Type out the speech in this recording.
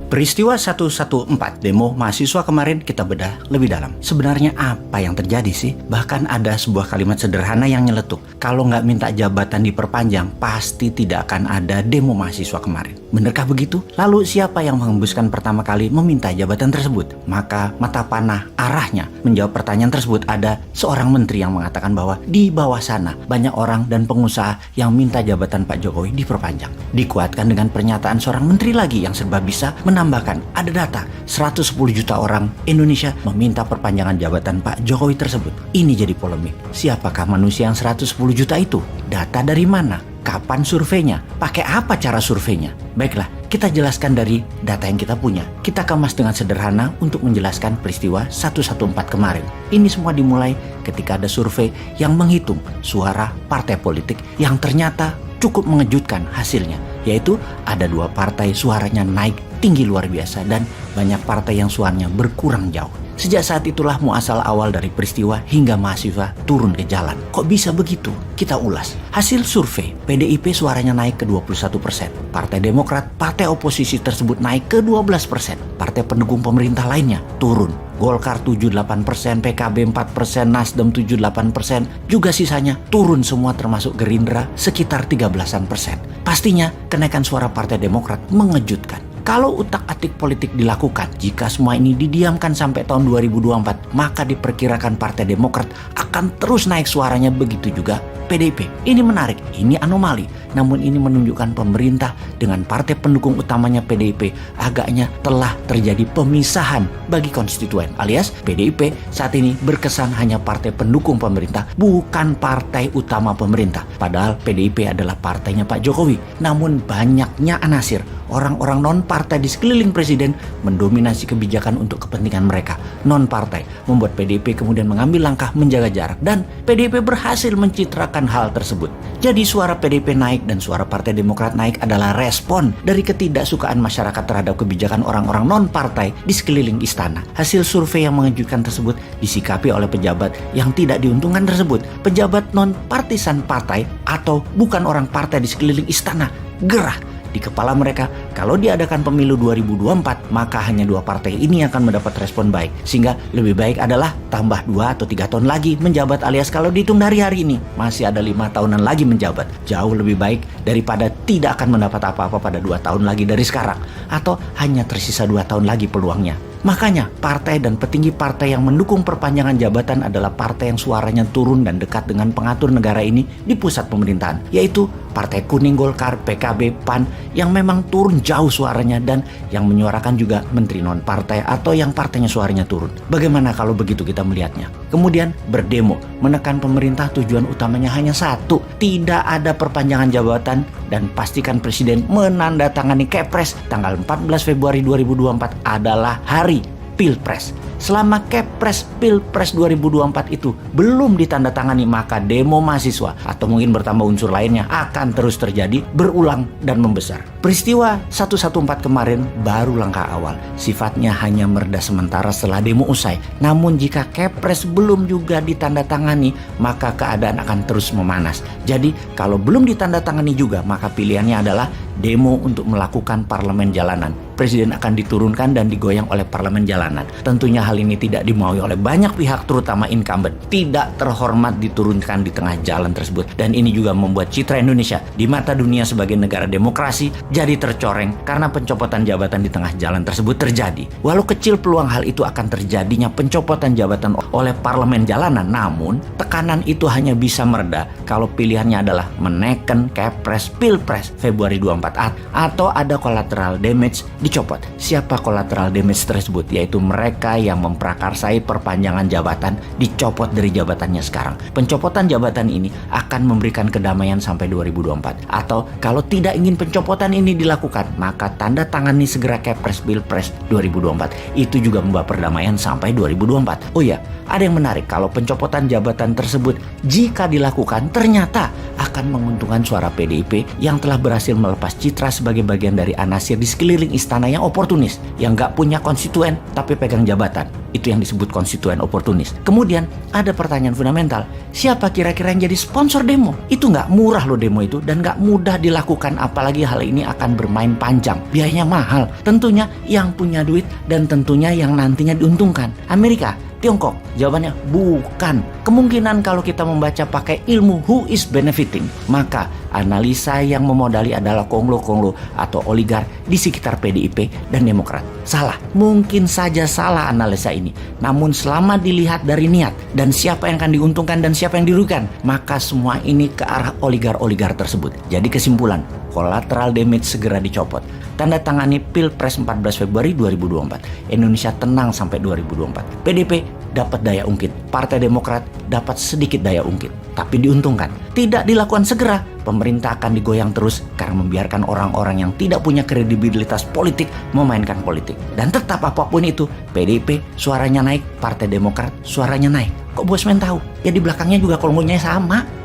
Peristiwa 114 demo mahasiswa kemarin kita bedah lebih dalam. Sebenarnya apa yang terjadi sih? Bahkan ada sebuah kalimat sederhana yang nyeletuk. Kalau nggak minta jabatan diperpanjang, pasti tidak akan ada demo mahasiswa kemarin. Benarkah begitu? Lalu siapa yang menghembuskan pertama kali meminta jabatan tersebut? Maka mata panah arahnya menjawab pertanyaan tersebut ada seorang menteri yang mengatakan bahwa di bawah sana banyak orang dan pengusaha yang minta jabatan Pak Jokowi diperpanjang. Dikuatkan dengan pernyataan seorang menteri lagi yang serba bisa menambahkan ada data 110 juta orang Indonesia meminta perpanjangan jabatan Pak Jokowi tersebut. Ini jadi polemik. Siapakah manusia yang 110 juta itu? Data dari mana? Kapan surveinya? Pakai apa cara surveinya? Baiklah, kita jelaskan dari data yang kita punya. Kita kemas dengan sederhana untuk menjelaskan peristiwa 114 kemarin. Ini semua dimulai ketika ada survei yang menghitung suara partai politik yang ternyata cukup mengejutkan hasilnya. Yaitu ada 2 partai suaranya naik tinggi luar biasa dan banyak partai yang suaranya berkurang jauh. Sejak saat itulah muasal awal dari peristiwa hingga mahasiswa turun ke jalan. Kok bisa begitu? Kita ulas. Hasil survei, PDIP suaranya naik ke 21%. Partai Demokrat, partai oposisi tersebut naik ke 12%. Partai pendukung pemerintah lainnya turun. Golkar 78%, PKB 4%, Nasdem 78%, juga sisanya turun semua termasuk Gerindra sekitar 13%. Pastinya kenaikan suara Partai Demokrat mengejutkan. Kalau utak-atik politik dilakukan, jika semua ini didiamkan sampai tahun 2024, maka diperkirakan Partai Demokrat akan terus naik suaranya, begitu juga PDIP. Ini menarik, ini anomali. Namun ini menunjukkan pemerintah dengan partai pendukung utamanya PDIP agaknya telah terjadi pemisahan bagi konstituen. Alias PDIP saat ini berkesan hanya partai pendukung pemerintah, bukan partai utama pemerintah. Padahal PDIP adalah partainya Pak Jokowi. Namun banyaknya anasir, orang-orang non-partai di sekeliling presiden mendominasi kebijakan untuk kepentingan mereka. Non-partai membuat PDIP kemudian mengambil langkah menjaga jarak dan PDIP berhasil mencitrakan hal tersebut. Jadi suara PDIP naik dan suara Partai Demokrat naik adalah respon dari ketidaksukaan masyarakat terhadap kebijakan orang-orang non-partai di sekeliling istana. Hasil survei yang mengejutkan tersebut disikapi oleh pejabat yang tidak diuntungkan tersebut. Pejabat non-partisan partai atau bukan orang partai di sekeliling istana gerah di kepala mereka, kalau diadakan pemilu 2024, maka hanya 2 partai ini akan mendapat respon baik. Sehingga lebih baik adalah tambah 2 atau 3 tahun lagi menjabat, alias kalau dihitung dari hari ini, masih ada 5 tahunan lagi menjabat. Jauh lebih baik daripada tidak akan mendapat apa-apa pada 2 tahun lagi dari sekarang. Atau hanya tersisa 2 tahun lagi peluangnya. Makanya partai dan petinggi partai yang mendukung perpanjangan jabatan adalah partai yang suaranya turun dan dekat dengan pengatur negara ini di pusat pemerintahan, yaitu Partai Kuning, Golkar, PKB, PAN yang memang turun jauh suaranya dan yang menyuarakan juga menteri non-partai atau yang partainya suaranya turun. Bagaimana kalau begitu kita melihatnya? Kemudian berdemo, menekan pemerintah tujuan utamanya hanya satu, tidak ada perpanjangan jabatan dan pastikan presiden menandatangani Kepres tanggal 14 Februari 2024 adalah hari Pilpres. Selama Kepres Pilpres 2024 itu belum ditandatangani, maka demo mahasiswa atau mungkin bertambah unsur lainnya akan terus terjadi, berulang dan membesar. Peristiwa 114 kemarin baru langkah awal. Sifatnya hanya mereda sementara setelah demo usai. Namun jika Kepres belum juga ditandatangani, maka keadaan akan terus memanas. Jadi kalau belum ditandatangani juga, maka pilihannya adalah demo untuk melakukan parlemen jalanan. Presiden akan diturunkan dan digoyang oleh parlemen jalanan. Tentunya hal ini tidak dimaui oleh banyak pihak, terutama incumbent. Tidak terhormat diturunkan di tengah jalan tersebut. Dan ini juga membuat citra Indonesia di mata dunia sebagai negara demokrasi jadi tercoreng karena pencopotan jabatan di tengah jalan tersebut terjadi. Walau kecil peluang hal itu akan terjadinya pencopotan jabatan oleh parlemen jalanan, namun tekanan itu hanya bisa mereda kalau pilihannya adalah menekan Kepres Pilpres Februari 24 atau ada collateral damage dicopot. Siapa collateral damage tersebut? Yaitu mereka yang memprakarsai perpanjangan jabatan dicopot dari jabatannya sekarang. Pencopotan jabatan ini akan memberikan kedamaian sampai 2024. Atau kalau tidak ingin pencopotan ini dilakukan, maka tanda tangani segera Kepres Pilpres 2024. Itu juga membawa perdamaian sampai 2024. Oh ya, ada yang menarik, kalau pencopotan jabatan tersebut jika dilakukan ternyata akan menguntungkan suara PDIP yang telah berhasil melepas citra sebagai bagian dari anasir di sekeliling istana yang oportunis, yang gak punya konstituen tapi pegang jabatan. kesimpulan. Itu yang disebut konstituen oportunis. Kemudian ada pertanyaan fundamental. Siapa kira-kira yang jadi sponsor demo? Itu nggak murah loh demo itu, dan nggak mudah dilakukan, apalagi hal ini akan bermain panjang. Biayanya mahal. Tentunya yang punya duit dan tentunya yang nantinya diuntungkan. Amerika, Tiongkok? Jawabannya bukan. Kemungkinan kalau kita membaca pakai ilmu who is benefiting, maka analisa yang memodali adalah konglo-konglo atau oligar di sekitar PDIP dan Demokrat. Salah, mungkin saja salah analisa ini. Namun selama dilihat dari niat dan siapa yang akan diuntungkan dan siapa yang dirugikan, maka semua ini ke arah oligar-oligar tersebut. Jadi kesimpulan, collateral damage segera dicopot. Tanda tangani Pilpres 14 Februari 2024. Indonesia tenang sampai 2024. PDIP dapat daya ungkit. Partai Demokrat dapat sedikit daya ungkit. Tapi diuntungkan. Tidak dilakukan segera, pemerintah akan digoyang terus karena membiarkan orang-orang yang tidak punya kredibilitas politik memainkan politik. Dan tetap apapun itu, PDIP suaranya naik, Partai Demokrat suaranya naik. Kok Bosman tahu? Ya di belakangnya juga kolmonya sama.